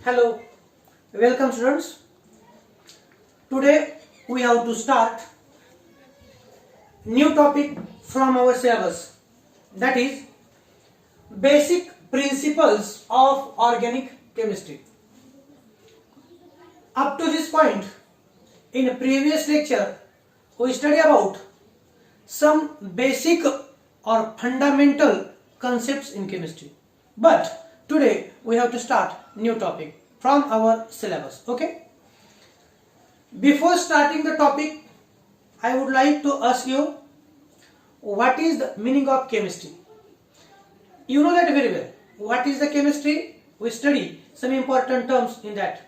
Hello, welcome students. Today we have to start new topic from our syllabus, that is basic principles of organic chemistry. Up to this point in a previous lecture we studied about some basic or fundamental concepts in chemistry, but today we have to start new topic from our syllabus. Okay, before starting the topic I would like to ask you, what is the meaning of chemistry? You know that very well. What is the chemistry? We study some important terms in that.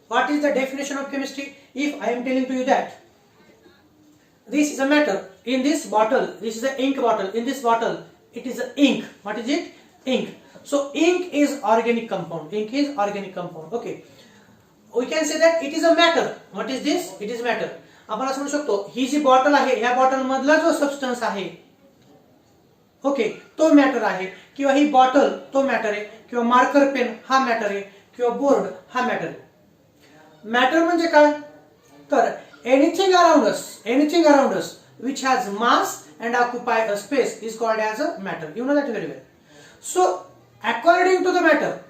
What is the definition of chemistry? If I am telling to you that this is a matter in this bottle, this is an ink bottle, in this bottle it is a ink. What is it? Ink. So ink is organic compound. Ink is organic compound. Okay, we can say that it is a matter. What is this? It is matter. आपण असं म्हणू शकतो ही जी bottle आहे ह्या bottle मधला जो substance आहे okay तो मॅटर आहे, किंवा ही बॉटल तो मॅटर आहे, किंवा मार्कर पेन हा मॅटर आहे, किंवा बोर्ड हा मॅटर आहे. मॅटर म्हणजे काय? तर anything around us which has mass and occupy a space is called as a matter. You know that very well. So according to the matter,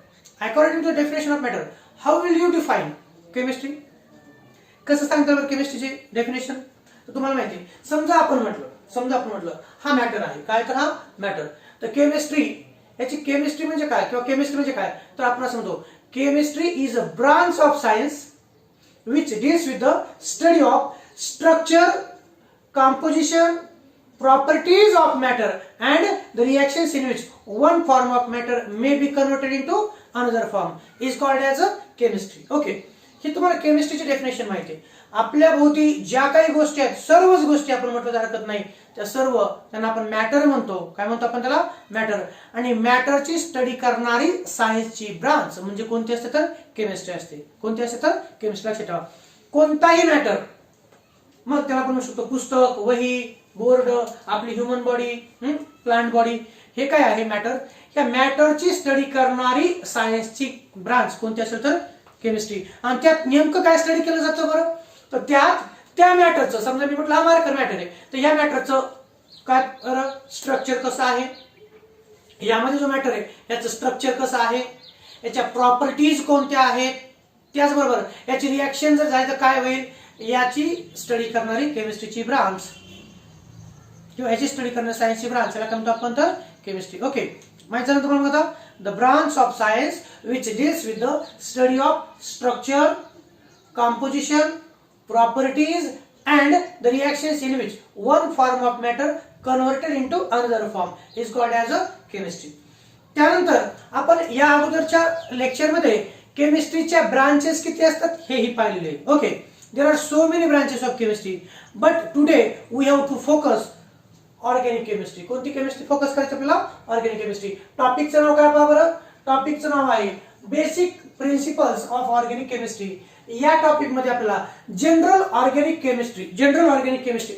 according to the definition of matter, how will you define chemistry? कसं सांगता बरं केमिस्ट्रीची definition? तर तुम्हाला माहिती आहे, समजा आपण म्हटलं हा मॅटर आहे. काय? तर हा मॅटर. तर केमिस्ट्री, याची केमिस्ट्री म्हणजे काय किंवा केमिस्ट्री म्हणजे काय? तर आपण असं म्हणतो chemistry is a branch of science which deals with the study of structure, composition, properties of matter and the reactions in which one form of matter may be converted into another form is called as a chemistry. Okay, ही तुम्हाला केमिस्ट्रीची definition माहिती आहे. आपल्या भोवती ज्या काही गोष्टी आहेत, सर्वच गोष्टी आपण म्हटलं हरकत नाही, त्या सर्व त्यांना आपण मॅटर म्हणतो. काय म्हणतो आपण त्याला? मॅटर. आणि मॅटरची स्टडी करणारी सायन्सची ब्रांच म्हणजे कोणती असते? तर केमिस्ट्री असते. कोणती असते? तर केमिस्ट्री. लक्षात ठेवा, कोणताही मॅटर, मग त्याला आपण म्हणू शकतो पुस्तक, वही, बोर्ड, आपली ह्युमन बॉडी, प्लांट बॉडी, हे काय आहे? मॅटर. या मॅटरची स्टडी करणारी सायन्सची ब्रांच कोणती असेल? तर केमिस्ट्री. आणि त्यात नेमकं काय स्टडी केलं जातं बरं? तर त्यात त्या मॅटरचं, समजा मी म्हटलं हा मार्कर मॅटर आहे, तर ह्या मॅटरचं काय स्ट्रक्चर कसं आहे, यामध्ये जो मॅटर आहे याचं स्ट्रक्चर कसं आहे, याच्या प्रॉपर्टीज कोणत्या आहेत, त्याचबरोबर याची रिॲक्शन जर झाली तर काय होईल, याची स्टडी करणारी केमिस्ट्रीची ब्रांच किंवा याची स्टडी करणारी सायन्सची ब्रांच, याला काय म्हणतो आपण? तर केमिस्ट्री. ओके, माहिती झालं तुम्हाला? बघा, the branch of science which deals with the study of structure, composition, properties and the reactions in which one form of matter converted into another form is called as a chemistry. त्यानंतर आपण या अगोदरच्या lecture मध्ये केमिस्ट्रीच्या branches किती असतात हेही पाहिलेले आहे. Okay, there are so many branches of chemistry, but today we have to focus organic chemistry. कोणती केमिस्ट्री फोकस करायची आपल्याला? Organic chemistry. टॉपिकचं नाव काय पहा बरं? टॉपिकचं नाव आहे basic principles of organic chemistry. या टॉपिक मध्ये आपल्याला जनरल ऑर्गॅनिक केमिस्ट्री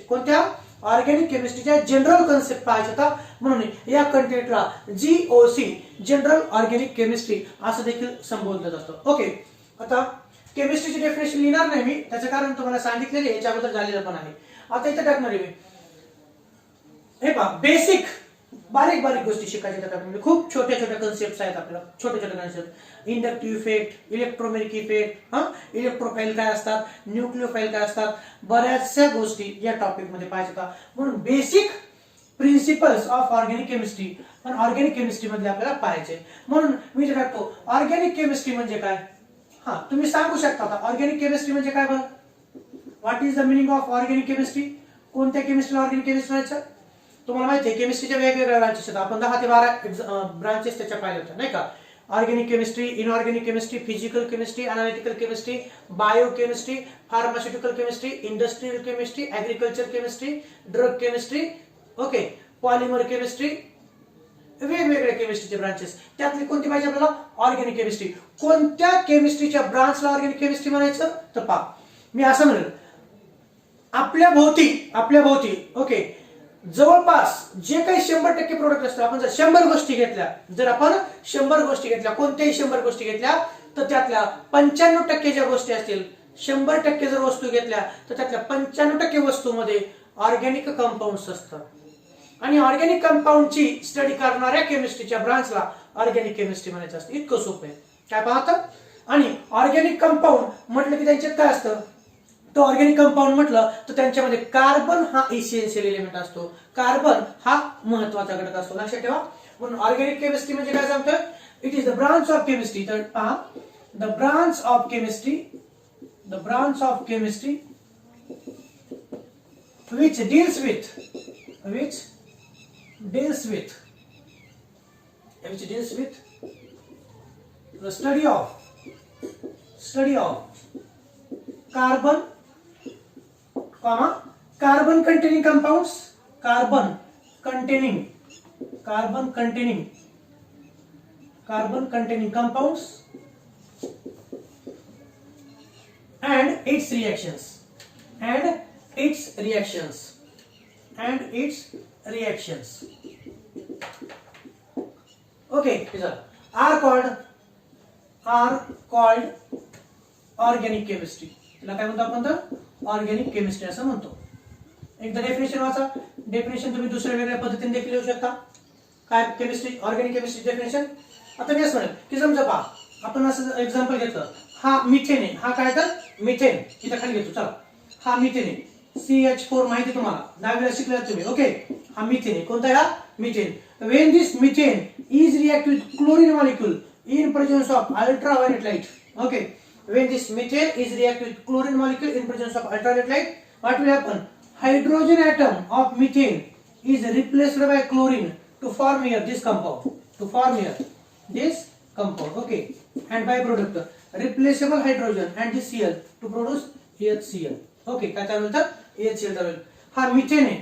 कोणत्या? ऑर्गॅनिक केमिस्ट्रीच्या जनरल कन्सेप्ट पाहायचा, म्हणून या कंटेंटला GOC जनरल ऑर्गॅनिक केमिस्ट्री असं देखील संबोधलं जातं. ओके, आता केमिस्ट्रीची डेफिनेशन लिहिणार नाही मी, त्याचं कारण तुम्हाला सांगितलेले याच्या अगोदर झालेलं पण आहे. आता इथे टाकणार आहे मी. हे पहा, बेसिक बारीक गोष्टी शिकायच्या त्यामध्ये. खूप छोट्या कन्सेप्ट आहेत आपल्याला, छोटे concept. Inductive effect, electromagnetic effect, electrophile काय असतात, न्यूक्लिओफाइल काय असतात, बऱ्याचशा गोष्टी या टॉपिक मध्ये पाहिजे. म्हणून basic principles of organic chemistry पण ऑर्गॅनिक केमिस्ट्री मध्ये आपल्याला पाहायचे. म्हणून मी जे टाकतो ऑर्गॅनिक केमिस्ट्री म्हणजे काय. हा, तुम्ही सांगू शकता आता ऑर्गॅनिक केमिस्ट्री म्हणजे काय बरं? What is the meaning of organic chemistry? कोणत्या केमिस्ट्रीला ऑर्गॅनिक केमिस्ट्री व्हायचं? तुम्हाला माहिती आहे केमिस्ट्रीच्या वेगवेगळ्या ब्रांचेस आहेत. आपण 10 ते 12 ब्रांचेस त्याच्या पाहिल्या होत्या, नाही का? Organic chemistry, inorganic chemistry, physical chemistry, analytical chemistry, bio chemistry, pharmaceutical chemistry, industrial chemistry, agriculture chemistry, drug chemistry, okay, polymer chemistry, वेगवेगळ्या केमिस्ट्रीचे ब्रांचेस. त्यातली कोणती पाहिजे आपल्याला? Organic chemistry. कोणत्या केमिस्ट्रीच्या ब्रांचला ऑर्गॅनिक केमिस्ट्री म्हणायचं? तर पहा, मी असं म्हणेल आपल्या भोवती ओके जवळपास जे काही 100% प्रोडक्ट असतात, आपण जर 100 गोष्टी घेतल्या, कोणत्याही 100 गोष्टी घेतल्या, तर त्यातल्या 95% ज्या गोष्टी असतील, 100% जर वस्तू घेतल्या तर त्यातल्या 95% वस्तूमध्ये ऑर्गॅनिक कंपाऊंड्स असतात. आणि ऑर्गॅनिक कंपाऊंडची स्टडी करणाऱ्या केमिस्ट्रीच्या ब्रांचला ऑर्गॅनिक केमिस्ट्री म्हणायचं असतं. इतकं सोपं आहे. काय पाहता? आणि ऑर्गॅनिक कंपाऊंड म्हटलं की त्यांच्यात काय असतं? तो ऑर्गॅनिक कंपाऊंड म्हटलं तर त्यांच्यामध्ये कार्बन हा इसेन्शियल एलिमेंट असतो. कार्बन हा महत्वाचा घटक असतो. लक्षात ठेवा. म्हणून ऑर्गॅनिक केमिस्ट्री म्हणजे काय सांगतोय? It is the branch of chemistry. तर पहा, the branch of chemistry, the branch of chemistry which deals with the study of carbon, carbon containing compounds, carbon containing compounds and its reactions okay, these are called organic chemistry. तिला काय म्हणतो आपण? तर organic chemistry असं म्हणतो. एकदा definition वाचा. Definition तुम्ही दुसऱ्या वेगळ्या पद्धतीने देखील लिहू शकता. काय केमिस्ट्री, ऑर्गॅनिक केमिस्ट्री डेफिनेशन? आता मी असं म्हणेल की समजा पहा, आपण असं एक्झाम्पल घेतलं, हा मिथेन आहे. हा काय? तर मिथेन. इथं खाली घेतो. चला, हा मिथेन आहे. CH4 माहिती तुम्हाला, 10वीला शिकलात तुम्ही. ओके, हा मिथेन आहे. कोणता आहे हा? Methane. When this methane is react with chlorine molecule in presence of ultraviolet light. Okay, when this methane is react with chlorine molecule in presence of ultraviolet light, what will happen? Hydrogen atom of methane is replaced by chlorine to form here this compound. Okay, and byproduct replaceable hydrogen and this Cl to produce HCl. Okay, काय तयार होतं? HCl तयार होईल. हा methane आहे.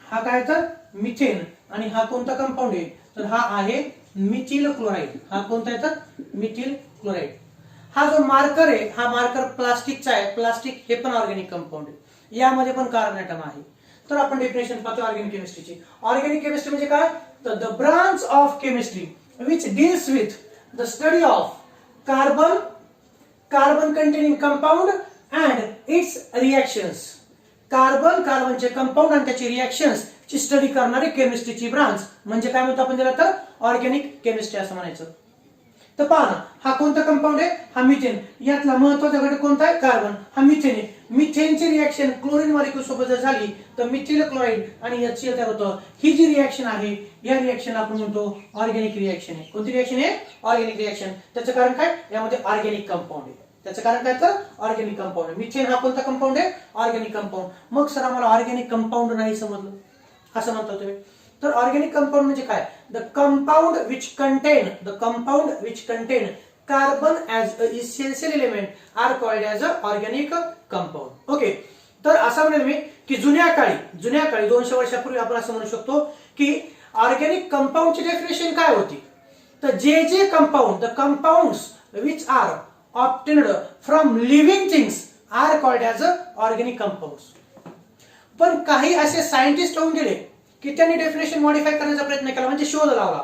हा काय? तर मिथेन. आणि हा कोणता कंपाऊंड आहे? तर हा आहे मिथिल क्लोराइड. हा कोणता आहे? तर मिथिल क्लोराइड. हा जो मार्कर आहे, हा मार्कर प्लास्टिकचा आहे. प्लास्टिक हे पण ऑर्गॅनिक कंपाऊंड आहे. यामध्ये पण कार्बन ॲटम आहे. तर आपण डेफिनेशन पाहतो ऑर्गॅनिक केमिस्ट्रीची. ऑर्गॅनिक केमिस्ट्री म्हणजे काय? तर the branch of chemistry which deals with the study of carbon containing compound and its reactions. कार्बनचे कंपाऊंड आणि त्याची रिएक्शन्स ची स्टडी करणारी केमिस्ट्रीची ब्रांच म्हणजे काय म्हणतो आपण त्याला? तर ऑर्गॅनिक केमिस्ट्री असं म्हणायचं. तर पहा ना, हा कोणता कंपाऊंड आहे? हा मिथेन. यातला महत्वाचा घटक कोणता आहे? कार्बन. हा मिथेन आहे. मिथेनची रिएक्शन क्लोरीन मॉलिक्यूल सोबत जर झाली तर मिथिल क्लोराइड आणि HCl तयार होतं. ही जी रिएक्शन आहे, या रिएक्शन आपण म्हणतो ऑर्गॅनिक रिएक्शन आहे. कोणती रिएक्शन आहे? Organic reaction. त्याचं कारण काय? यामध्ये ऑर्गॅनिक कंपाऊंड आहे. त्याचं कारण काय? तर ऑर्गॅनिक कंपाऊंड आहे. मिथेन हा कोणता कंपाऊंड आहे? Organic compound. मग सर आम्हाला ऑर्गॅनिक कंपाऊंड नाही समजलं असं म्हणता तुम्ही. तर ऑर्गॅनिक कंपाऊंड म्हणजे काय? The compound which contain carbon as a essential element are called as a organic compound. Okay, तर असं म्हणेल मी की जुन्या काळी 200 वर्षापूर्वी आपण असं म्हणू शकतो की ऑर्गॅनिक कंपाऊंडची डेफिनेशन काय होती? तर जे compound, the compounds which R obtained from living things are called as organic compounds. पण काही असे सायंटिस्ट होऊन गेले की त्यांनी डेफिनेशन मॉडिफाय करण्याचा प्रयत्न केला, म्हणजे शोध लावला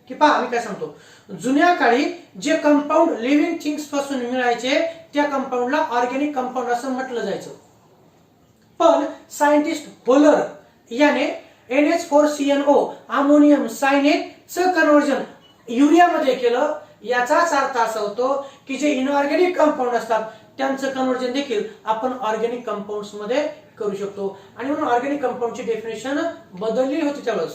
की पहा मी काय सांगतो, जुन्या काळी जे कंपाऊंड लिव्हिंग थिंग्स पासून मिळायचे त्या कंपाऊंडला ऑर्गॅनिक कंपाऊंड असं म्हटलं जायचं. पण सायंटिस्ट होलर याने NH4CnO अमोनियम सायनेटचं कन्व्हर्जन युरियामध्ये केलं. याचाच अर्थ असा होतो की जे इनऑर्गॅनिक कंपाऊंड असतात त्यांचं कन्व्हर्जन देखील आपण ऑर्गॅनिक कंपाऊंड्स मध्ये करू शकतो. आणि म्हणून ऑर्गॅनिक कंपाऊंडची डेफिनेशन बदलली होती त्यावेळेस,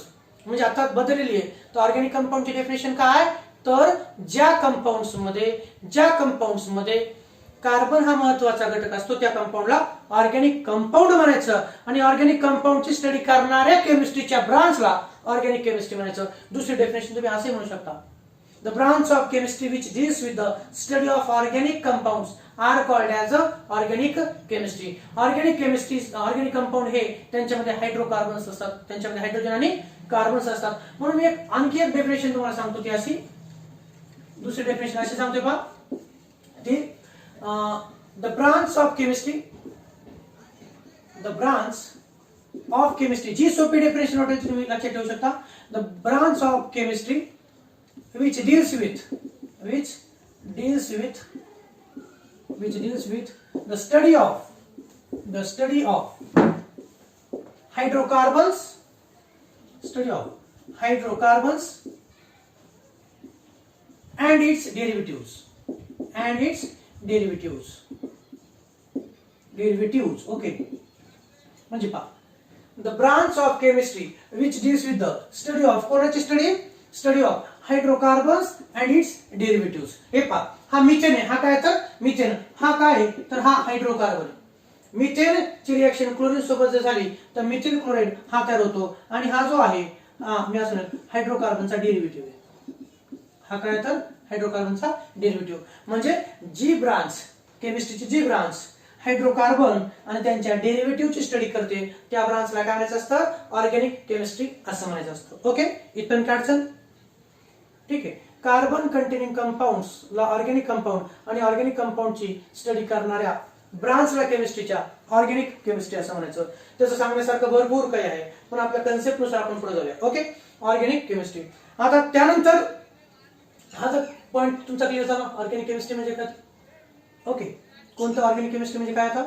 म्हणजे आता बदललेली आहे. तर ऑर्गॅनिक कंपाऊंडची डेफिनेशन काय? तर ज्या कंपाऊंड्स मध्ये कार्बन हा महत्वाचा घटक असतो त्या कंपाऊंडला ऑर्गॅनिक कंपाऊंड म्हणायचं. आणि ऑर्गॅनिक कंपाऊंडची स्टडी करणाऱ्या केमिस्ट्रीच्या ब्रांचला ऑर्गॅनिक केमिस्ट्री म्हणायचं. दुसरी डेफिनेशन तुम्ही असे म्हणू शकता, the branch of chemistry which deals with the study of organic compounds are called as organic chemistry. Organic compound हे त्यांच्यामध्ये हायड्रोकार्बन्स असतात, त्यांच्यामध्ये हायड्रोजन आणि कार्बन्स असतात. म्हणून मी आणखी एक डेफिनेशन तुम्हाला सांगतो ती अशी, दुसरी डेफिनेशन अशी सांगतोय पहा, ती द ब्रांच ऑफ केमिस्ट्री जी सोपी डेफिनेशन वाटेल तुम्ही लक्षात ठेवू शकता. The branch of chemistry which deals deals with the study of hydrocarbons and its derivatives okay. म्हणजे पहा, the branch of chemistry which deals with the study of कोणाची study of hydrocarbons and its derivatives. हे पहा, हा methane आहे, हा काय तर मिथेन, हा काय आहे तर हा हायड्रोकार्बन. मिथेन ची रिएक्शन क्लोरीन सोबत जर झाली तर मिथिल क्लोराइड हा तयार होतो आणि हा जो आहे मी असं हायड्रोकार्बनचा डेरिव्हेटिव्ह आहे. हा काय तर हायड्रोकार्बनचा डेरिव्हेटिव्ह. म्हणजे जी ब्रांच केमिस्ट्रीची जी ब्रांच हायड्रोकार्बन आणि त्यांच्या डेरिव्हेटिव्हची स्टडी करते त्या ब्रांचला काय म्हणायचं असतं, ऑर्गॅनिक केमिस्ट्री असं म्हणायचं असतं. ओके, इथपर्यंत काय अडचण? ठीक आहे. कार्बन कंटेनिंग कंपाऊंड्सला ऑर्गॅनिक कंपाऊंड आणि ऑर्गॅनिक कंपाऊंडची स्टडी करणाऱ्या ब्रांचला केमिस्ट्रीच्या ऑर्गॅनिक केमिस्ट्री असं म्हणायचं. त्याचं सांगण्यासारखं भरपूर काही आहे, पण आपल्या कन्सेप्ट नुसार आपण पुढे जाऊया. Okay, organic chemistry. आता त्यानंतर हा जर पॉइंट तुमचा क्लिअर झाला, ऑर्गॅनिक केमिस्ट्री म्हणजे काय. ओके, कोणतं ऑर्गॅनिक केमिस्ट्री म्हणजे काय आता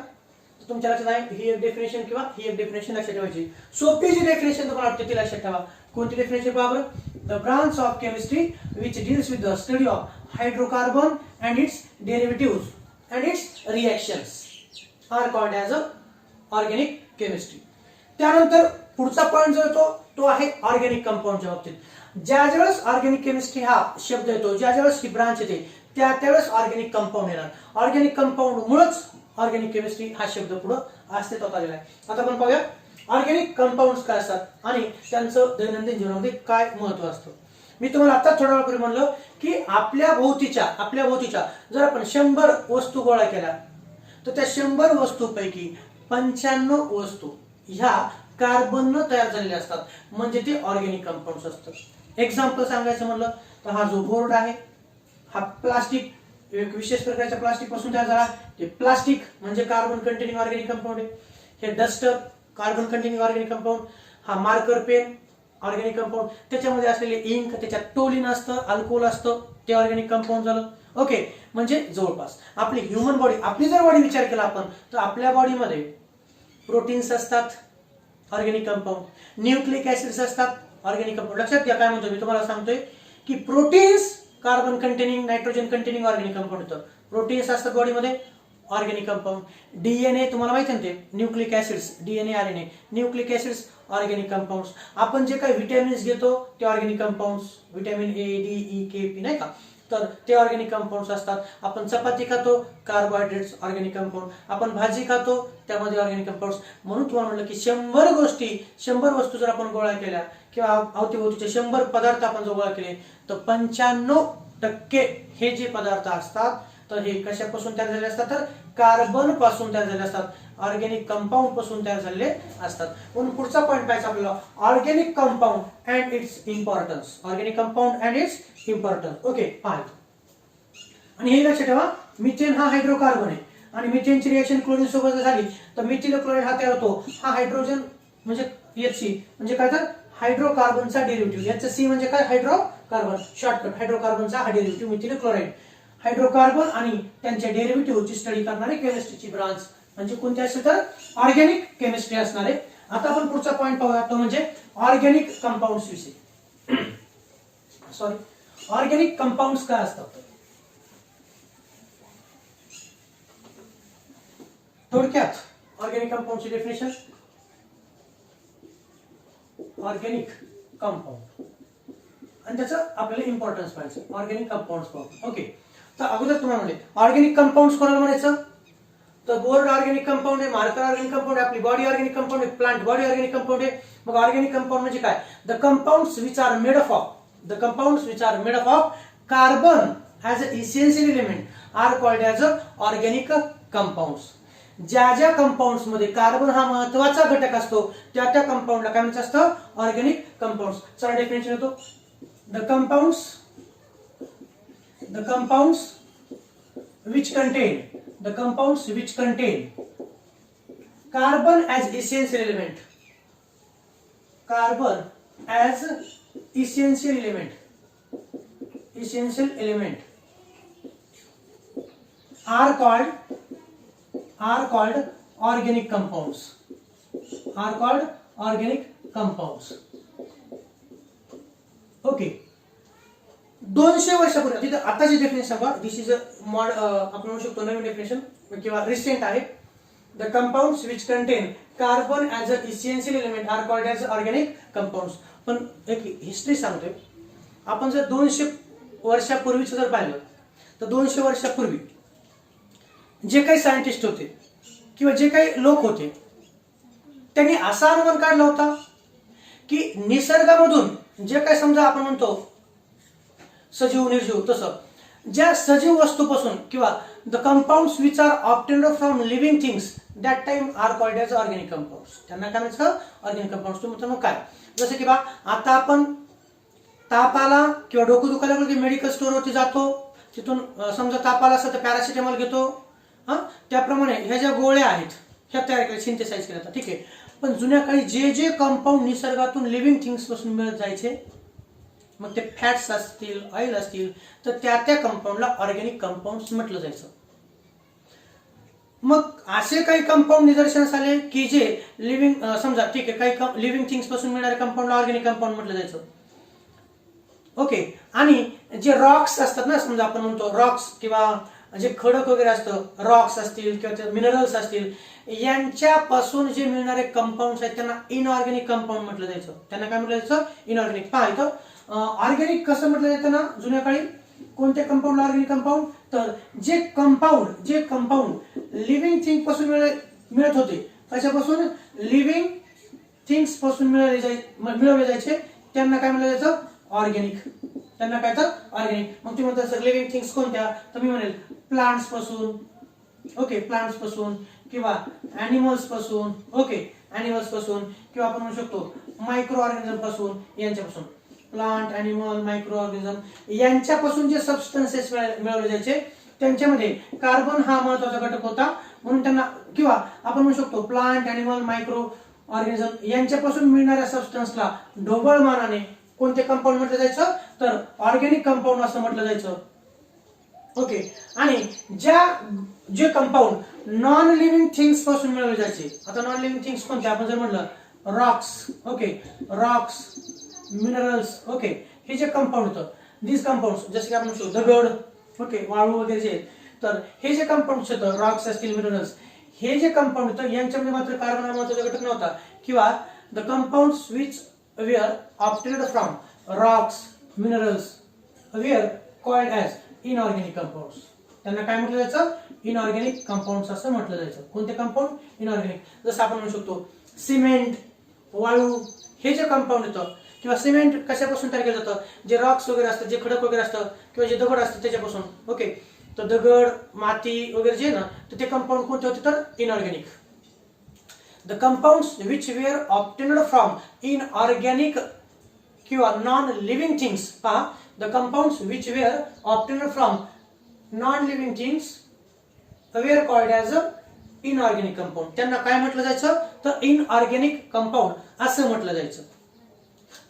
तुमच्या लक्षात आहे, ही एक डेफिनेशन किंवा ही एक डेफिनेशन लक्षात ठेवायची. सोपी जी डेफिनेशन तुम्हाला वाटते ती लक्षात ठेवा. कोणती डेफिनेशन पहा बरं. The branch of chemistry which deals with the study of hydrocarbon and its derivatives and its reactions are called as a organic chemistry. त्यानंतर पुढचा पॉइंट जो येतो तो आहे ऑर्गॅनिक कंपाऊंडच्या बाबतीत. ज्या ज्यावेळेस ऑर्गॅनिक केमिस्ट्री हा शब्द येतो, ज्या ज्यावेळेस ही ब्रांच येते त्यावेळेस ऑर्गॅनिक कंपाऊंड येणार. ऑर्गॅनिक कंपाऊंड मुळेच ऑर्गॅनिक केमिस्ट्री हा शब्द पुढे अस्तित्वात आलेला आहे. आता आपण पाहूया ऑर्गॅनिक कंपाऊंड्स काय असतात आणि त्यांचं दैनंदिन जीवनामध्ये काय महत्व असतं. मी तुम्हाला आता थोड्या वेळापूर्वी म्हणलं की आपल्या भोवतीच्या जर आपण 100 वस्तू गोळा केल्या तर त्या 100 वस्तूपैकी 95 वस्तू ह्या कार्बननं तयार झालेल्या असतात, म्हणजे ते ऑर्गॅनिक कंपाऊंड्स असतात. एक्झाम्पल सांगायचं म्हणलं तर हा जो बोर्ड आहे हा प्लास्टिक, एक विशेष प्रकारच्या प्लास्टिक पासून तयार झाला. ते प्लास्टिक म्हणजे कार्बन कंटेनिंग ऑर्गॅनिक कंपाऊंड आहे. हे duster carbon containing organic compound. हा मार्कर पेन ऑर्गॅनिक कंपाऊंड. त्याच्यामध्ये असलेले इंक, त्याच्यात टोलिन असतं, अल्कोहोल असतं, ते ऑर्गॅनिक कंपाऊंड झालं. ओके, म्हणजे जवळपास आपली ह्युमन बॉडी, आपली जर बॉडी विचार केला आपण तर आपल्या बॉडीमध्ये प्रोटीन्स असतात ऑर्गॅनिक कंपाऊंड, न्यूक्लिक ऍसिड्स असतात ऑर्गॅनिक कंपाऊंड. लक्षात घ्या काय म्हणतो मी तुम्हाला सांगतोय की proteins carbon containing nitrogen containing organic compound होतं. प्रोटीन्स असतात बॉडीमध्ये ऑर्गॅनिक कंपाऊंड. डीएनए तुम्हाला माहिती आहे ते nucleic acids, DNA RNA nucleic acids organic compounds. आपण जे काही व्हिटॅमिन्स घेतो ते organic compounds, vitamin A D E K P नाही का, तर ते ऑर्गॅनिक कंपाऊंड्स असतात. आपण चपाती खातो कार्बोहायड्रेट्स ऑर्गॅनिक कंपाऊंड. आपण भाजी खातो त्यामध्ये ऑर्गॅनिक कंपाऊंड्स. म्हणून तुम्हाला म्हटलं की 100 वस्तू जर आपण गोळा केल्या किंवा अवतीभोवतीचे 100 पदार्थ आपण जर गोळा केले तर 95% हे जे पदार्थ असतात तर हे कशापासून तयार झाले असतात तर कार्बन पासून तयार झाले असतात, ऑर्गॅनिक कंपाऊंड पासून तयार झालेले असतात. म्हणून पुढचा पॉइंट पाहायचा आपल्याला organic compound and it's importance. Organic compound and it's importance. Okay, पाहायचं. आणि हे लक्षात ठेवा, मिथेन हा हायड्रोकार्बन आहे आणि मिथेनची रिएक्शन क्लोरीन सोबत झाली तर मिथिल क्लोराइड हा तयार होतो. हा हायड्रोजन म्हणजे HC म्हणजे काय तर हायड्रोकार्बनचा डेरिव्हेटिव्ह. HC म्हणजे काय हायड्रोकार्बन, शॉर्टकट हायड्रोकार्बनचा हा डेरिव्हेटिव्ह मिथिल क्लोराइड. हायड्रोकार्बन आणि त्यांच्या डेरिव्हेटिव्हची स्टडी करणारी केमिस्ट्रीची ब्रांच म्हणजे कोणती असेल तर ऑर्गॅनिक केमिस्ट्री असणार आहे. आता आपण पुढचा पॉइंट पाहूया तो म्हणजे ऑर्गॅनिक कंपाऊंड्स विषयी. सॉरी, ऑर्गॅनिक कंपाऊंड्स काय असतात. थोडक्यात ऑर्गॅनिक कंपाऊंडची डेफिनेशन. ऑर्गॅनिक कंपाऊंड आणि त्याचं आपल्याला इम्पॉर्टन्स पाहिजे. ऑर्गॅनिक कंपाऊंड्स पाहू. ओके, तर अगोदर तुम्हाला म्हणले ऑर्गॅनिक कंपाऊंड्स कोणाला म्हणायचं तर बोर्ड ऑर्गॅनिक कंपाऊंड आहे, मार्कर ऑर्गॅनिक कंपाऊंड आहे, आपली बॉडी ऑर्गॅनिक कंपाऊंड आहे, प्लांट बॉडी ऑर्गॅनिक कंपाऊंड आहे. मग ऑर्गॅनिक कंपाऊंड म्हणजे काय, the compounds which are made up of carbon as a essential element are called as a organic compounds. ज्या ज्या कंपाऊंड्स मध्ये कार्बन हा महत्वाचा घटक असतो त्या त्या कंपाऊंडला काय म्हणायचं असतं ऑर्गॅनिक कंपाऊंड्स. चला डेफिनेशन येतो. The compounds which contain carbon as essential element are called organic compounds. Are called organic compounds. Okay. 200 वर्षापूर्वी तिथे आताची डेफिनेशन बघा. दिस इज आपण म्हणू शकतो नवीन डेफिनेशन किंवा रिसेंट आहे. The compounds which contain carbon as a essential element are called as organic compounds. पण एक हिस्ट्री सांगतोय. आपण जर 200 वर्षापूर्वीचं जर पाहिलं तर 200 वर्षापूर्वी जे काही सायंटिस्ट होते किंवा जे काही लोक होते त्यांनी असा अनुमान काढला होता की निसर्गामधून जे काही समजा आपण म्हणतो सजीव निर्जीव तसं ज्या सजीव वस्तूपासून किंवा the compounds which are obtained from living things that time are called as organic compounds. त्यांना काय म्हणायचं ऑर्गॅनिक कंपाऊंड्स. तुम्ही मग काय जसं की बा आता आपण ताप आला किंवा डोकं दुखायला लागलं की मेडिकल स्टोअरवरती जातो. तिथून समजा ताप आला असेल तर पॅरासिटामॉल घेतो. त्याप्रमाणे ह्या ज्या गोळ्या आहेत ह्या तयार केल्या सिंथेसाइज केल्या. ठीक आहे. पण जुन्या काळी जे जे कंपाऊंड निसर्गातून लिव्हिंग थिंग्स पासून मिळत जायचे मग ते फॅट्स असतील ऑइल असतील तर त्या त्या कंपाऊंडला ऑर्गॅनिक कंपाऊंड्स म्हटलं जायचं. मग असे काही कंपाऊंड निदर्शनास आले की जे लिव्हिंग समजा ठीक आहे काही लिव्हिंग थिंग्स पासून मिळणारे कंपाऊंडला ऑर्गॅनिक कंपाऊंड म्हटलं जायचं. ओके. आणि जे रॉक्स असतात ना समजा आपण म्हणतो रॉक्स किंवा जे खडक वगैरे असतं रॉक्स असतील किंवा मिनरल्स असतील यांच्यापासून जे मिळणारे कंपाऊंड्स आहेत त्यांना इनऑर्गॅनिक कंपाऊंड म्हटलं जायचं. त्यांना काय म्हटलं जायचं इनऑर्गॅनिक. पहा इथं ऑर्गॅनिक कसं म्हटलं जातं ना जुन्या काळी कोणत्या कंपाऊंडला ऑर्गॅनिक कंपाऊंड तर जे कंपाऊंड लिव्हिंग थिंग पासून मिळत होते कशापासून लिव्हिंग थिंग्स पासून मिळवले जायचे त्यांना काय म्हटलं जायचं ऑर्गॅनिक. त्यांना काय तर ऑर्गॅनिक. मग तुम्ही म्हणता सर लिव्हिंग थिंग्स कोणत्या तर मी म्हणेल प्लांट्स पासून. ओके. प्लांट्स पासून किंवा ॲनिमल्स पासून. ओके. ॲनिमल्स पासून किंवा आपण म्हणू शकतो मायक्रो ऑर्गॅनिझम पासून यांच्यापासून प्लांट ॲनिमल मायक्रो ऑर्गॅनिझम यांच्यापासून जे सबस्टन्सेस मिळवले जायचे त्यांच्यामध्ये कार्बन हा महत्वाचा घटक होता म्हणून त्यांना किंवा आपण म्हणू शकतो प्लांट ॲनिमल मायक्रो ऑर्गॅनिझम यांच्यापासून मिळणाऱ्या सबस्टन्सला ढोबळ मानाने कोणते कंपाऊंड म्हटलं जायचं तर ऑर्गॅनिक कंपाऊंड असं म्हटलं जायचं. ओके. आणि जे कंपाऊंड नॉन लिव्हिंग थिंग्स पासून मिळवले जायचे आता नॉन लिव्हिंग थिंग्स कोणते आपण जर म्हटलं Roxx. Okay. Roxx minerals. Okay. हे जे कंपाऊंड होतं दिस कंपाऊंड जसे की आपण म्हणतो दगड. ओके. वाळू वगैरे जे तर हे जे कंपाऊंड होतं रॉक्स असतील मिनरल्स हे जे कंपाऊंड होतं यांच्यामध्ये मात्र कार्बन हा महत्वाचा घटक नव्हता किंवा the compounds which were obtained from rocks minerals were called as inorganic compounds. त्यांना काय म्हटलं जायचं इनऑर्गॅनिक कंपाऊंड्स असं म्हटलं जायचं. कोणते कंपाऊंड इनऑर्गॅनिक. जसं आपण म्हणू शकतो सिमेंट वाळू हे जे कंपाऊंड येतं किंवा सिमेंट कशापासून तयार केलं जातं जे रॉक्स वगैरे असतात जे खडक वगैरे असतं किंवा जे दगड असतात त्याच्यापासून. ओके. तर दगड माती वगैरे जे ना तर ते कंपाऊंड कोणते होते तर inorganic. The compounds which were obtained from inorganic किंवा non-living things. पहा the compounds which were obtained from non-living things were called as a inorganic compound. त्यांना काय म्हटलं जायचं तर inorganic compound असं म्हटलं जायचं.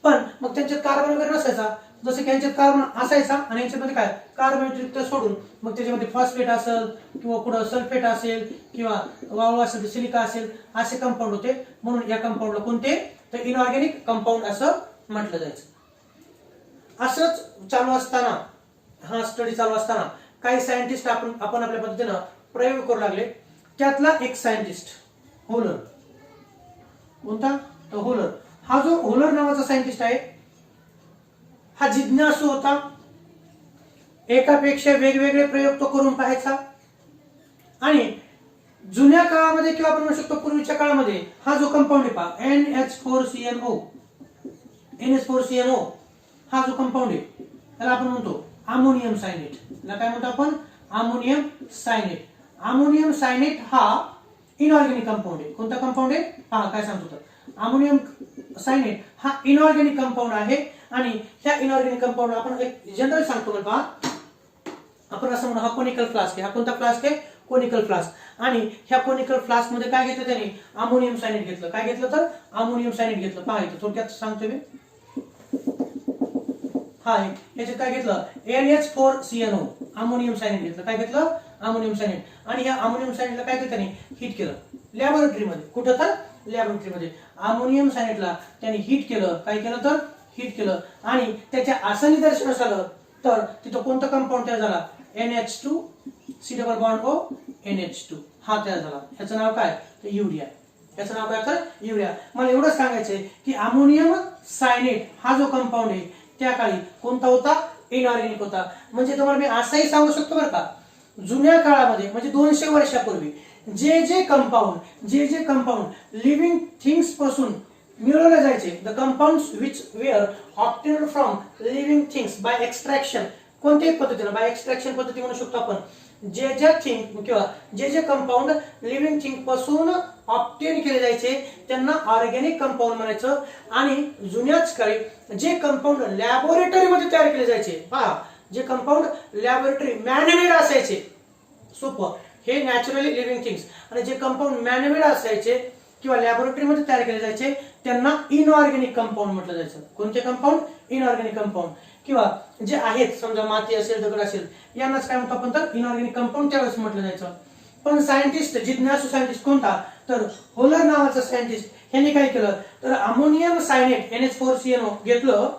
पण मग त्यांच्यात कार्बन वगैरे नसायचा जसं की यांच्यात कार्बन असायचा आणि यांच्यामध्ये काय कार्बन व्यतिरिक्त सोडून मग त्याच्यामध्ये फॉस्फेट असेल किंवा पुढे सल्फेट असेल किंवा वाळू असेल सिलिका असेल असे कंपाऊंड होते म्हणून या कंपाऊंडला कोणते तर इनऑर्गॅनिक कंपाऊंड असं म्हटलं जायचं. असंच चालू असताना हा स्टडी चालू असताना काही सायंटिस्ट आपण आपल्या पद्धतीनं प्रयोग करू लागले. त्यातला एक सायंटिस्ट होलर. कोणता तर होलर. हा जो होलर नावाचा सायंटिस्ट आहे हा जिज्ञासू होता. एकापेक्षा वेगवेगळे प्रयोग तो करून पाहायचा आणि जुन्या काळामध्ये किंवा आपण म्हणू शकतो पूर्वीच्या काळामध्ये हा जो कंपाऊंड आहे पहा NH4CNO हा जो कंपाऊंड आहे त्याला आपण म्हणतो अमोनियम सायनेट. याला काय म्हणतो आपण अमोनियम सायनेट. अमोनियम सायनेट हा इनऑर्गॅनिक कंपाऊंड आहे. कोणता कंपाऊंड आहे पहा काय सांगतो तर अमोनियम सायनेट हा इनऑर्गॅनिक कंपाऊंड आहे आणि ह्या इनऑर्गॅनिक कंपाऊंड आपण एक जनरल सांगतो पहा आपण असं म्हणू हा कोनिकल फ्लास्क आहे. हा कोणता फ्लास्क आहे कोनिकल फ्लास्क. आणि ह्या कोनिकल फ्लास्क मध्ये काय घेतलं त्याने अमोनियम सायनेट घेतलं. काय घेतलं तर अमोनियम सायनेट घेतलं. पहा इथे थोडक्यात सांगतो मी. हा याच्यात काय घेतलं NH4CNO अमोनियम सायनेट घेतलं. काय घेतलं अमोनियम सायनाइड आणि या अमोनियम सायनाइडला काय केलं त्याने हीट केलं लॅबोरेटरीमध्ये कुठं तर लॅबोरेटरीमध्ये अमोनियम सायनाइडला त्याने हीट केलं काय केलं तर हीट केलं आणि त्याच्या असं निदर्शनास आलं तर तिथं कोणतं कंपाऊंड तयार झाला NH2 C double bond O NH2 हा तयार झाला याचं नाव काय तर युरिया याचं नाव काय तर युरिया मला एवढंच सांगायचंय की अमोनियम सायनाइड हा जो कंपाऊंड आहे त्या काळी कोणता होता इनऑर्गॅनिक होता म्हणजे तुम्हाला मी असंही सांगू शकतो बरं का जुन्या काळामध्ये म्हणजे 200 वर्षापूर्वी जे कंपाऊंड लिव्हिंग थिंग्स पासून मिळवले जायचे the compounds which were obtained from living things by extraction कोणत्याही पद्धतीने बाय एक्सट्रॅक्शन पद्धती म्हणू शकतो आपण जे थिंग किंवा जे कंपाऊंड लिव्हिंग थिंग पासून ऑब्टेन केले जायचे त्यांना ऑर्गॅनिक कंपाऊंड म्हणायचं आणि जुन्याच काळी जे कंपाऊंड लॅबोरेटरीमध्ये तयार केले जायचे पहा जे कंपाऊंड लॅबोरेटरी मॅनमेड असायचे सोपं हे नॅचरली लिव्हिंग थिंग्स आणि जे कंपाऊंड मॅनमेड असायचे किंवा लॅबोरेटरीमध्ये तयार केले जायचे त्यांना इनऑर्गॅनिक कंपाऊंड म्हटलं जायचं कोणते कंपाऊंड इनऑर्गॅनिक कंपाऊंड किंवा जे आहेत समजा माती असेल दगड असेल यांनाच काय म्हणतो आपण तर इनऑर्गॅनिक कंपाऊंड त्यावेळेस म्हटलं जायचं पण सायंटिस्ट जिज्ञासू सायंटिस्ट कोणता तर होलर नावाचा सायंटिस्ट यांनी काय केलं तर अमोनियम सायनाइड NH4CnO घेतलं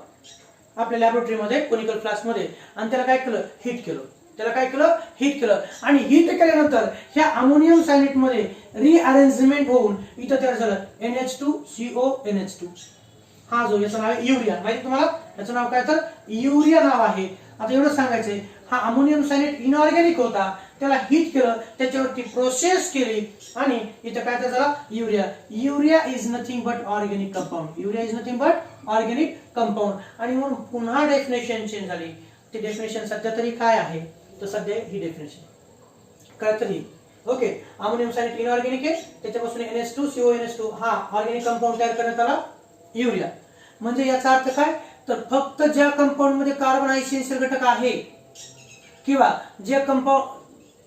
आपल्या लॅबोरेटरीमध्ये कोनिकल फ्लास्कमध्ये आणि त्याला काय केलं हीट केलं आणि हीट केल्यानंतर ह्या अमोनियम सायनाइड मध्ये रिअरेंजमेंट होऊन इथं तयार झालं NH2CO NH2 हा जो याचं नाव आहे युरिया माहिती तुम्हाला याचं नाव काय तर युरिया नाव आहे आता एवढं सांगायचंय हा अमोनियम सायनाइड इनऑर्गॅनिक होता त्याला हीट केलं त्याच्यावरती प्रोसेस केली आणि इथं काय तर झाला urea is nothing but organic compound आणि म्हणून पुन्हा डेफिनेशन चेंज झाली ती डेफिनेशन सध्या तरी काय आहे तर सध्या ही डेफिनेशन काय तरी ओके अमोनियम सायनाइड इनऑर्गॅनिक आहे त्याच्यापासून NH2CO NH2 हा ऑर्गॅनिक कंपाऊंड तयार करण्यात आला युरिया म्हणजे याचा अर्थ काय तर फक्त ज्या कंपाऊंड मध्ये कार्बन हा इसेन्शियल घटक आहे किंवा जे compound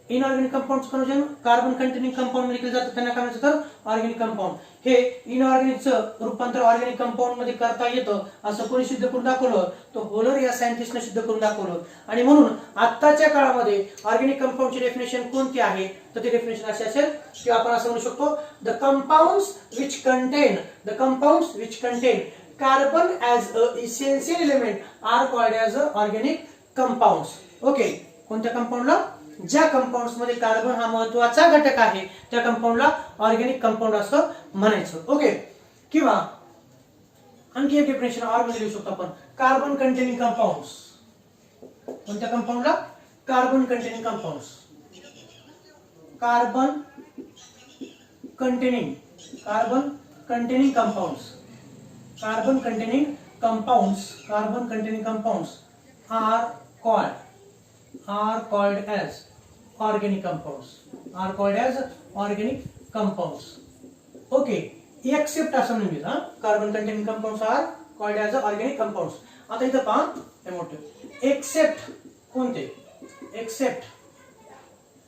inorganic compound conversion carbon containing compound मध्ये केलं जातं त्यांना काय म्हणतात तर ऑर्गॅनिक कंपाऊंड हे इनऑर्गॅनिकचं रूपांतर ऑर्गॅनिक कंपाऊंड मध्ये करता येतं असं कोणी सिद्ध करून दाखवलं तो होलर या सायंटिस्टने सिद्ध करून दाखवलं आणि म्हणून आत्ताच्या काळामध्ये ऑर्गॅनिक कंपाऊंडची डेफिनेशन कोणती आहे तर ती डेफिनेशन अशी असेल की आपण असं म्हणू शकतो the compounds which contain carbon as a essential element are called as a organic compounds okay कोणत्या कंपाऊंडला ज्या कंपाऊंड्स मध्ये कार्बन हा महत्त्वाचा घटक आहे त्या कंपाऊंडला ऑर्गॅनिक कंपाऊंड असं म्हणायचं ओके किंवा आणखी एक डेफिनेशन ऑर मध्ये लिहू शकतो आपण कार्बन कंटेनिंग कंपाऊंड्स कोणत्या कंपाऊंडला carbon containing compounds carbon containing compounds are called as organic compounds okay except असं म्हणजे carbon containing compounds are called as organic compounds आता इथं पहा हे मोठे एक्सेप्ट कोणते accept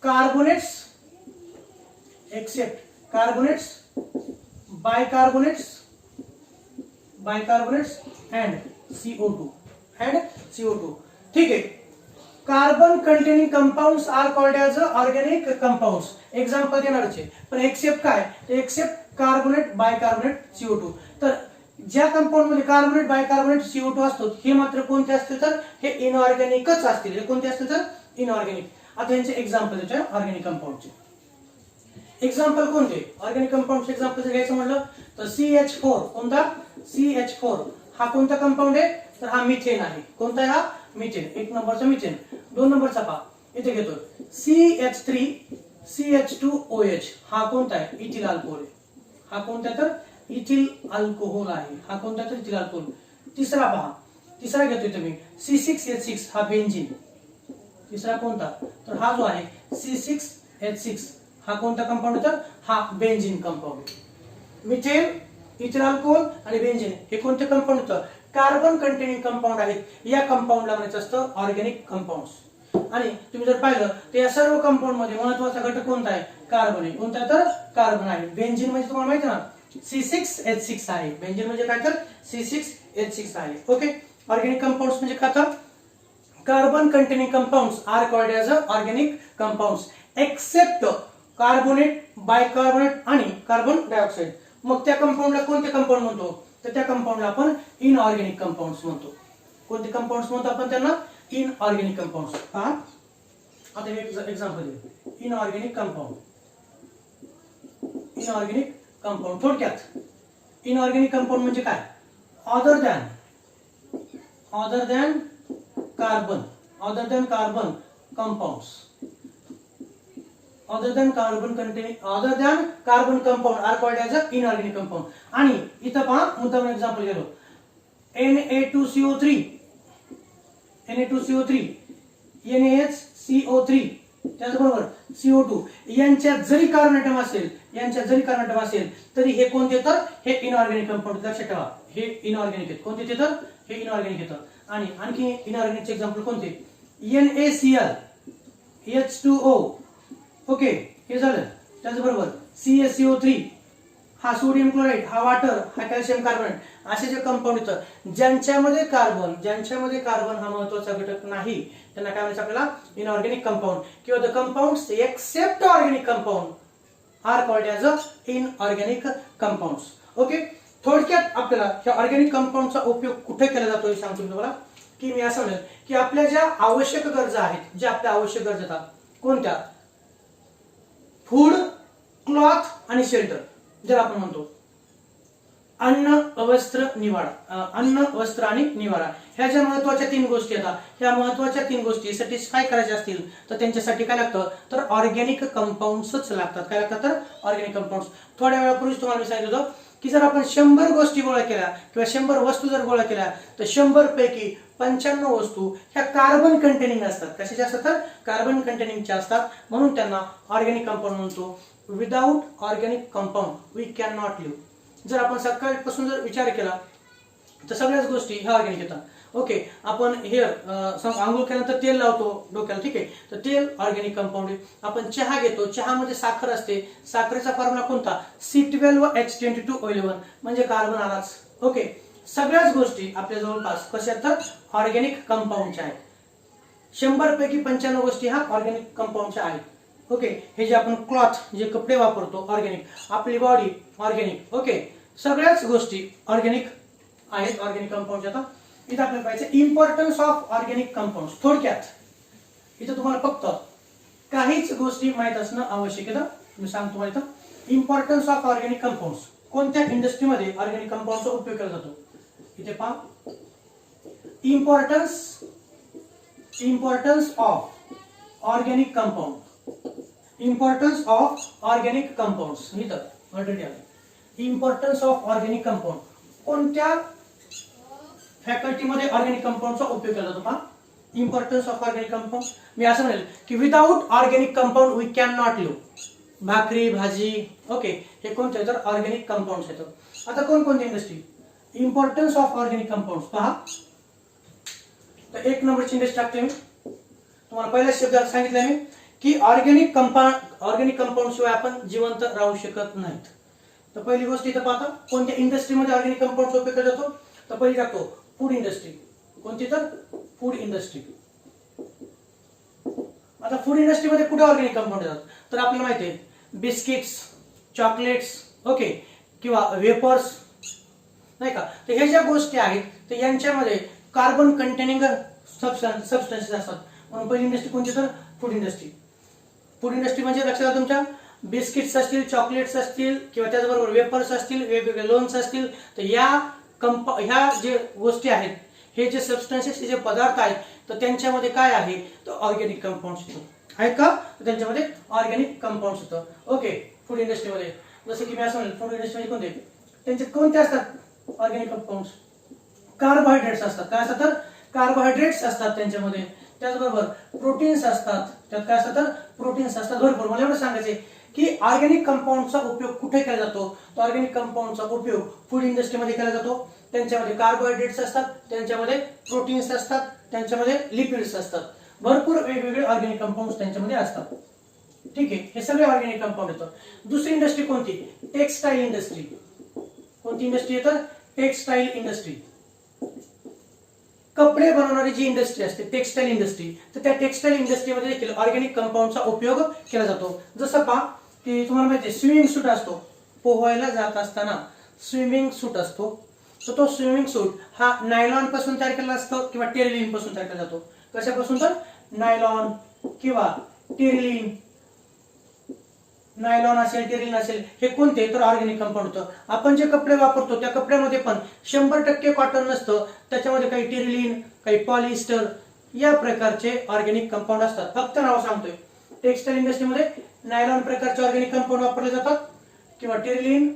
carbonates bicarbonates and CO2 ठीक आहे carbon containing compounds are called as organic compounds example देणारच आहे पण एक्सेप्ट काय तर एक्सेप्ट कार्बोनेट बायकार्बोनेट CO2 तर ज्या कंपाऊंड मध्ये कार्बोनेट बायकार्बोनेट CO2 असतो हे मात्र कोणते असतील तर हे इनऑर्गॅनिकच असतील हे कोणते असतील तर इनऑर्गॅनिक आता यांचे एक्झाम्पल देतो ऑर्गॅनिक कंपाऊंडचे एक्झाम्पल कोणते ऑर्गॅनिक कंपाऊंड एक्झाम्पल घ्यायचं म्हटलं तर CH4 कोणता CH4 हा कोणता कंपाऊंड आहे तर हा मिथेन आहे कोणता आहे हा मिथेन एक नंबरचा मिथेन दोन नंबरचा पहा इथे घेतो CH3 CH2OH हा कोणता आहे इथिल अल्कोहोल आहे हा कोणता तर इथिल अल्कोहोल आहे हा कोणता तर इथिल अल्कोहोल तिसरा पहा तिसरा घेतोय तुम्ही C6H6 हा बेंझिन तिसरा कोणता तर हा जो आहे C6H6 हा कोणता कंपाऊंड तर हा benzene compound methane ethyl alcohol आणि बेंझिन हे कोणते कंपाऊंड होतं कार्बन कंटेनिंग कंपाऊंड आहेत या कंपाऊंडला म्हणायचं असतं ऑर्गॅनिक कंपाऊंड्स आणि तुम्ही जर पाहिलं तर या सर्व कंपाऊंड मध्ये महत्त्वाचा घटक कोणता आहे कार्बन आहे कोणता तर कार्बन आहे बेंझिन म्हणजे तुम्हाला माहिती ना C6H6 आहे बेंझिन म्हणजे काय तर C6H6 आहे ओके ऑर्गॅनिक कंपाऊंड्स म्हणजे काय तर carbon containing compounds are called as organic compounds except carbonate, bicarbonate आणि कार्बन डायऑक्साइड. मग त्या कंपाऊंडला कोणते कंपाऊंड म्हणतो? तर त्या कंपाऊंडला आपण इनऑर्गॅनिक कंपाऊंड्स म्हणतो. कोणते कंपाऊंड्स म्हणतो आपण त्यांना? Inorganic compounds. पहा आता एक एक्झाम्पल देऊ. Inorganic compound. इनऑर्गॅनिक कंपाऊंड थोडक्यात इनऑर्गॅनिक कंपाऊंड म्हणजे काय? other than carbon compounds, other than carbon compound are called as a inorganic compound. आणि इथं पहा मुद्दाम एक्झाम्पल घेतो. Na2CO3 NaHCO3 त्याचबरोबर CO2 यांच्यात जरी कार्बन ऍटम असेल तरी हे कोणते? तर हे इनऑर्गॅनिक कंपाऊंड. लक्षात ठेवा हे इनऑर्गॅनिक आहेत. कोणते ते? तर हे इनऑर्गॅनिक येतात. आणि आणखी इनऑर्गॅनिकचे एक्झाम्पल कोणते? NaCl H2O ओके हे झालं. त्याचबरोबर CaCO3 हा सोडियम क्लोराईड, हा वॉटर, हा कॅल्शियम कार्बोनेट असे जे कंपाऊंड येतं ज्यांच्यामध्ये कार्बन हा महत्वाचा घटक नाही त्यांना काय म्हणायचं आपल्याला? इनऑर्गॅनिक कंपाऊंड किंवा the compounds except organic compound are called as a inorganic compounds. Okay थोडक्यात आपल्याला ह्या ऑर्गॅनिक कंपाऊंडचा उपयोग कुठे केला जातो हे सांगतो मी तुम्हाला. की मी असं म्हणेल की आपल्या ज्या आवश्यक गरजा आहेत, ज्या आपल्या आवश्यक गरजा कोणत्या? फूड, क्लॉथ आणि शेल्टर. जर आपण म्हणतो अन्न, वस्त्र, निवारा, अन्न, वस्त्र आणि निवारा ह्या ज्या महत्वाच्या 3 गोष्टी आहेत, ह्या महत्वाच्या 3 गोष्टी सॅटिस्फाय करायच्या असतील तर त्यांच्यासाठी काय लागतं? तर ऑर्गॅनिक कंपाऊंड्सच लागतात. काय लागतात? तर ऑर्गॅनिक कंपाऊंड्स. थोड्या वेळापूर्वी तुम्हाला मी सांगितलं होतं की जर आपण 100 गोष्टी गोळा केल्या किंवा 100 वस्तू जर गोळा केल्या तर 100 पैकी 95 वस्तू ह्या कार्बन कंटेनिंग असतात. कशाच्या असतात? तर कार्बन कंटेनिंगच्या असतात. म्हणून त्यांना ऑर्गॅनिक कंपाऊंड म्हणतो. Without organic compound we can not live. जर आपण सकाळपासून जर विचार केला तर सगळ्याच गोष्टी ह्या ऑर्गॅनिक येतात. ओके आपण आंघोळ केल्यानंतर तेल लावतो डोक्याला, ठीक आहे, तर तेल ऑर्गॅनिक कंपाऊंड आहे. आपण चहा घेतो, चहामध्ये साखर असते, साखरेचा फॉर्म्युला कोणता? C12H22O11 म्हणजे कार्बन आलाच. ओके सगळ्याच गोष्टी आपल्या जवळपास कशा तर ऑर्गॅनिक कंपाऊंडच्या आहेत. 100 पैकी 95 गोष्टी ह्या ऑर्गॅनिक कंपाऊंडच्या आहेत. ओके हे जे आपण क्लॉथ, जे कपडे वापरतो ऑर्गॅनिक, आपली बॉडी ऑर्गॅनिक. ओके सगळ्याच गोष्टी ऑर्गॅनिक आहेत, ऑर्गॅनिक कंपाऊंड. आता इथं आपल्याला पाहिजे इम्पॉर्टन्स ऑफ ऑर्गॅनिक कंपाऊंड. थोडक्यात इथं तुम्हाला फक्त काहीच गोष्टी माहित असणं आवश्यक आहे. मी सांगतो तुम्हाला इथं इम्पॉर्टन्स ऑफ ऑर्गॅनिक कंपाऊंड. कोणत्या इंडस्ट्रीमध्ये ऑर्गॅनिक कंपाऊंडचा उपयोग केला जातो? इथे पहा importance of organic compound. Importance of organic compounds इथं ऑलरेडी आले. इम्पॉर्टन्स ऑफ ऑर्गॅनिक कंपाऊंड कोणत्या फॅकल्टीमध्ये ऑर्गॅनिक कंपाऊंडचा उपयोग केला जातो? पहा इम्पॉर्टन्स ऑफ ऑर्गॅनिक कंपाऊंड. मी असं म्हणेल की without organic compound we can not live. भाकरी, भाजी, ओके हे कोणते? तर ऑर्गॅनिक कंपाऊंड्स येतात. आता कोणकोणती industry? Importance of organic compounds पहा. तर 1 नंबरची इंडस्ट्री टाकते मी. तुम्हाला पहिल्या शब्दात सांगितलं मी की ऑर्गॅनिक कंपाऊंड शिवाय आपण जिवंत राहू शकत नाहीत. तर पहिली गोष्ट इथं पाहता कोणत्या इंडस्ट्रीमध्ये ऑर्गॅनिक कंपाऊंडचा उपयोग केला जातो? तर पहिली टाकतो फूड इंडस्ट्री. कोणती? तर फूड इंडस्ट्री. आता फूड इंडस्ट्रीमध्ये कुठे ऑर्गॅनिक कंपाऊंड येतात? तर आपल्याला माहिती आहे बिस्किट्स, चॉकलेट्स, ओके किंवा वेपर्स नाही का. तर ह्या ज्या गोष्टी आहेत तर यांच्यामध्ये कार्बन कंटेनिंग सबस्टन्सेस असतात. म्हणून पहिली इंडस्ट्री कोणती? तर फूड इंडस्ट्री. फूड इंडस्ट्री म्हणजे लक्षात तुमच्या बिस्किट्स असतील, चॉकलेट्स असतील किंवा त्याचबरोबर वेपर्स असतील, वेगवेगळे लोन्स असतील. तर ह्या जे गोष्टी आहेत, हे जे सबस्टन्सेस, हे जे पदार्थ आहेत तर त्यांच्यामध्ये काय आहे? तर ऑर्गॅनिक कंपाऊंड्स येतात. आहेत का? त्यांच्यामध्ये ऑर्गॅनिक कंपाऊंड्स येतात. ओके फूड इंडस्ट्रीमध्ये जसं की मी असं म्हणेल फूड इंडस्ट्रीमध्ये कोणते? त्यांचे कोणते असतात ऑर्गॅनिक कंपाऊंड्स? कार्बोहायड्रेट्स असतात. काय असतात? तर कार्बोहायड्रेट्स असतात त्यांच्यामध्ये. त्याचबरोबर प्रोटीन्स असतात. त्यात काय असतात? तर प्रोटीन्स असतात भरपूर. मला एवढं सांगायचे की ऑर्गॅनिक कंपाऊंडचा उपयोग कुठे केला जातो? तर ऑर्गॅनिक कंपाऊंडचा उपयोग फूड इंडस्ट्रीमध्ये केला जातो. त्यांच्यामध्ये कार्बोहायड्रेट्स असतात, त्यांच्यामध्ये प्रोटीन्स असतात, त्यांच्यामध्ये लिपिड्स असतात. भरपूर वेगवेगळे ऑर्गॅनिक कंपाऊंड्स त्यांच्यामध्ये असतात. ठीक आहे हे सगळे ऑर्गॅनिक कंपाऊंड येतात. दुसरी इंडस्ट्री कोणती? Textile industry. कोणती इंडस्ट्री येतं? Textile industry. कपडे बनवणारी जी इंडस्ट्री असते टेक्सटाईल इंडस्ट्री, तर त्या टेक्सटाईल इंडस्ट्रीमध्ये देखील ऑर्गॅनिक कंपाऊंडचा उपयोग केला जातो. जसं पहा की तुम्हाला माहिती आहे स्विमिंग सूट असतो, पोहायला जात असताना स्विमिंग सूट असतो, तर तो स्विमिंग सूट हा नायलॉन पासून तयार केलेला असतो किंवा टेरिलिन पासून तयार केला जातो. कशापासून? तर नायलॉन किंवा टेरिलिन. नायलॉन असेल, टेरिलिन असेल, हे कोणते? तर ऑर्गॅनिक कंपाऊंड होतं. आपण जे कपडे वापरतो त्या कपड्यामध्ये पण 100% कॉटन नसतं, त्याच्यामध्ये काही टेरिलिन, काही पॉलिस्टर या प्रकारचे ऑर्गॅनिक कंपाऊंड असतात. फक्त नाव सांगतोय. टेक्सटाईल इंडस्ट्रीमध्ये नायलॉन प्रकारचे ऑर्गॅनिक कंपाऊंड वापरले जातात किंवा टेरिलिन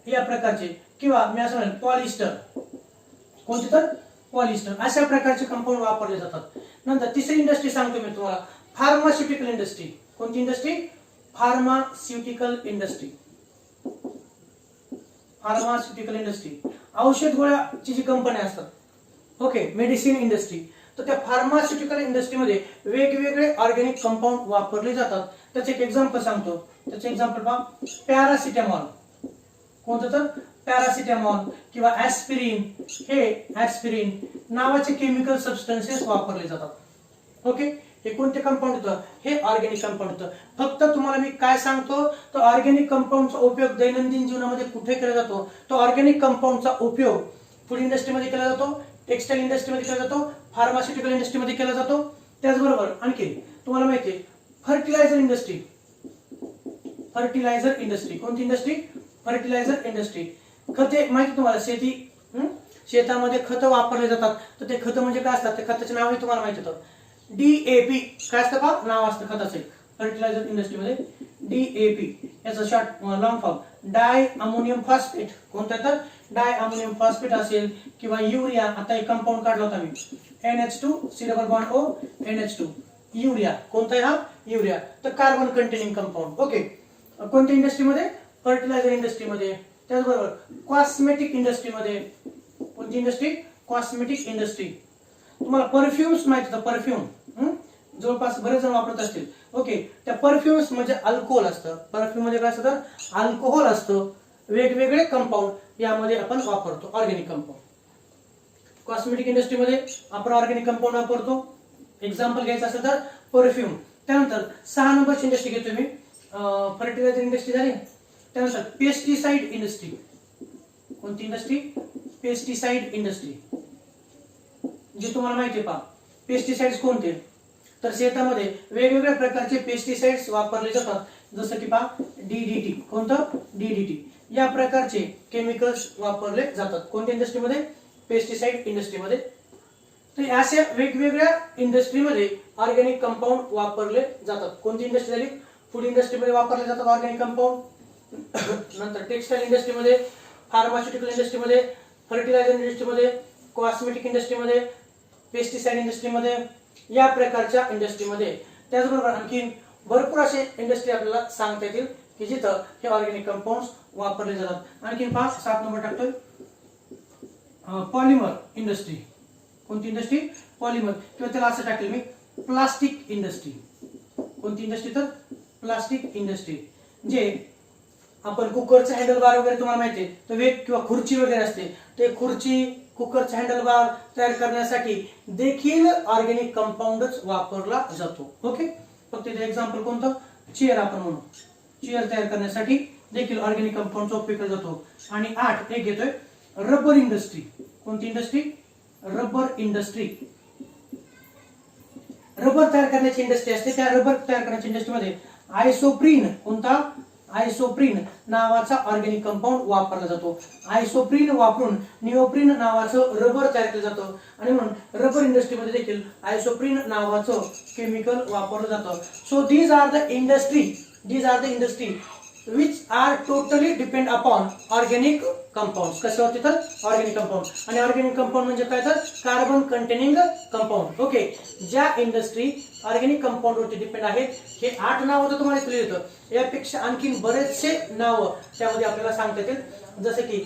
या प्रकारचे, किंवा मी असं म्हणेन पॉलिस्टर. कोणते? तर पॉलिस्टर. अशा प्रकारचे कंपाऊंड वापरले जातात. नंतर तिसरी इंडस्ट्री सांगतो मी तुम्हाला, फार्मास्युटिकल इंडस्ट्री. कोणती industry? Pharmaceutical industry. Pharmaceutical industry औषध गोळ्याची जी कंपन्या असतात, ओके, मेडिसिन इंडस्ट्री. तर त्या फार्मास्युटिकल इंडस्ट्रीमध्ये वेगवेगळे ऑर्गॅनिक कंपाऊंड वापरले जातात. त्याचे एक एक्झाम्पल सांगतो. त्याचे एक्झाम्पल पहा, पॅरासिटामॉल. कोणतं? तर पॅरासिटामॉल किंवा ऍस्पिरिन. हे ऍस्पिरिन नावाचे केमिकल सबस्टन्सेस वापरले जातात. ओके, हे कोणते कंपाऊंड होतं? हे ऑर्गॅनिक कंपाऊंड होतं. फक्त तुम्हाला मी काय सांगतो, तर ऑर्गॅनिक कंपाऊंडचा उपयोग दैनंदिन जीवनामध्ये कुठे केला जातो? तो ऑर्गॅनिक कंपाऊंडचा उपयोग फूड इंडस्ट्रीमध्ये केला जातो, टेक्सटाईल इंडस्ट्रीमध्ये केला जातो, फार्मास्युटिकल इंडस्ट्रीमध्ये केला जातो. त्याचबरोबर आणखी तुम्हाला माहिती आहे फर्टिलायझर इंडस्ट्री. Fertiliser industry. कोणती इंडस्ट्री? Fertiliser industry. खते माहिती तुम्हाला, शेतामध्ये खतं वापरले जातात. तर ते खतं म्हणजे काय असतात? ते खताचे नावही तुम्हाला माहिती होतं. DAP काय असतं? का नाव असतं खताचे फर्टिलायझर इंडस्ट्रीमध्ये? DAP. याचा शॉर्ट लॉंग फॉर्म डाय अमोनियम फॉस्फेट. कोणतं? तर डाय अमोनियम फॉस्फेट असेल किंवा युरिया. आता एक कंपाऊंड काढला होता मी, NH2 C double bond O NH2. Urea. कोणता आहे हा? युरिया. तर कार्बन कंटेनिंग कंपाऊंड. ओके, कोणत्या इंडस्ट्रीमध्ये? फर्टिलायझर इंडस्ट्रीमध्ये. त्याचबरोबर कॉस्मेटिक इंडस्ट्रीमध्ये. कोणती इंडस्ट्री? Cosmetic industry. तुम्हाला परफ्युम्स माहिती होतं? परफ्यूम जवळपास बरेच जण वापरत असतील. ओके, त्या परफ्युम्स म्हणजे अल्कोहोल असतं. परफ्यूम म्हणजे काय असतं? तर अल्कोहोल असतं. वेगवेगळे कंपाऊंड यामध्ये आपण वापरतो, ऑर्गॅनिक कंपाऊंड. कॉस्मेटिक इंडस्ट्रीमध्ये आपण ऑर्गॅनिक कंपाऊंड वापरतो. एक्झाम्पल घ्यायचं असेल तर परफ्यूम. त्यानंतर 6 नंबरची इंडस्ट्री घेतोय मी. फर्टिलायझर इंडस्ट्री झाली. त्यानंतर पेस्टिसाइड इंडस्ट्री. कोणती इंडस्ट्री? Pesticide industry. जे तुम्हाला माहिती आहे पहा, पेस्टिसाइड्स कोणते? तर शेतामध्ये वेगवेगळ्या प्रकारचे पेस्टिसाइड्स वापरले जातात. जसं की पहा DDT. कोणतं? DDT. या प्रकारचे केमिकल्स वापरले जातात. कोणत्या इंडस्ट्रीमध्ये? पेस्टिसाइड इंडस्ट्रीमध्ये. तर अशा वेगवेगळ्या इंडस्ट्रीमध्ये ऑर्गॅनिक कंपाऊंड वापरले जातात. कोणती इंडस्ट्री झाली? फूड इंडस्ट्रीमध्ये वापरले जातात ऑर्गॅनिक कंपाऊंड. नंतर टेक्सटाईल इंडस्ट्रीमध्ये, फार्मास्युटिकल इंडस्ट्रीमध्ये, फर्टिलायझर इंडस्ट्रीमध्ये, कॉस्मेटिक इंडस्ट्रीमध्ये, पेस्टिसाइड इंडस्ट्रीमध्ये, या प्रकारच्या इंडस्ट्रीमध्ये. त्याचबरोबर आणखी भरपूर असे इंडस्ट्री आपल्याला सांगता येतील की जिथं हे ऑर्गॅनिक कंपाऊंड्स वापरले जातात. आणखी 7 नंबर टाकतोय, पॉलिमर इंडस्ट्री. कोणती इंडस्ट्री? पॉलिमर. किंवा त्याला असं टाकेल मी, प्लास्टिक इंडस्ट्री. कोणती इंडस्ट्री? तर प्लास्टिक इंडस्ट्री. जे आपण कुकरचं हँडल बार वगैरे तुम्हाला माहिती आहे, तर वेग किंवा खुर्ची वगैरे असते, ते खुर्ची, कुकरचं हँडल बार तयार करण्यासाठी देखील ऑर्गॅनिक कंपाऊंडच वापरला जातो. ओके, फक्त इथे एक्झाम्पल कोणतं? चेअर आपण म्हणू. चेअर तयार करण्यासाठी देखील ऑर्गॅनिक कंपाऊंडचा उपयोग केला जातो. आणि 8 एक घेतोय, रबर इंडस्ट्री. कोणती इंडस्ट्री? Rubber industry. रबर तयार करण्याची इंडस्ट्री असते. त्या रबर तयार करण्याच्या इंडस्ट्रीमध्ये आयसोप्रीन. कोणता? आयसोप्रीन नावाचा ऑर्गॅनिक कंपाऊंड वापरला जातो. आयसोप्रीन वापरून निओप्रीन नावाचं रबर तयार केलं जातं. आणि म्हणून रबर इंडस्ट्रीमध्ये देखील आयसोप्रीन नावाचं केमिकल वापरलं जातं. So these are the industry which are totally depend upon organic compounds. कशावरती? तर ऑर्गॅनिक कंपाऊंड. आणि ऑर्गॅनिक कंपाऊंड म्हणजे काय? तर कार्बन कंटेनिंग कंपाऊंड. ओके, ज्या इंडस्ट्री ऑर्गॅनिक कंपाऊंड वरती डिपेंड आहेत, हे 8 नाव होतं तुम्हाला इथे येतं. यापेक्षा आणखी बरेचसे नाव त्यामध्ये आपल्याला सांगता येतील. जसे की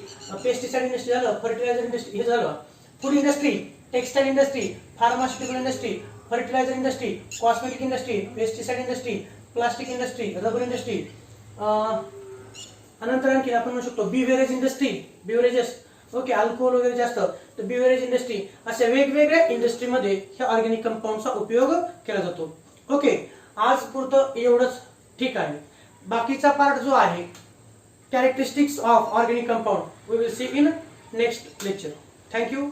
पेस्टिसाइड इंडस्ट्री झालं, फर्टिलायझर इंडस्ट्री हे झालं, food industry, textile industry, pharmaceutical industry, fertiliser industry, cosmetic industry, pesticide industry, plastic industry, rubber industry. नंतर आणखी आपण म्हणू शकतो beverage industry. Beverages okay, alcohol वगैरे जास्त, तर बिव्हरेज इंडस्ट्री, अशा वेगवेगळ्या इंडस्ट्रीमध्ये ह्या ऑर्गॅनिक कंपाऊंडचा उपयोग केला जातो. ओके, आज पुरतं एवढंच. ठीक आहे. बाकीचा पार्ट जो आहे characteristics of organic compound we will see in next lecture. Thank you.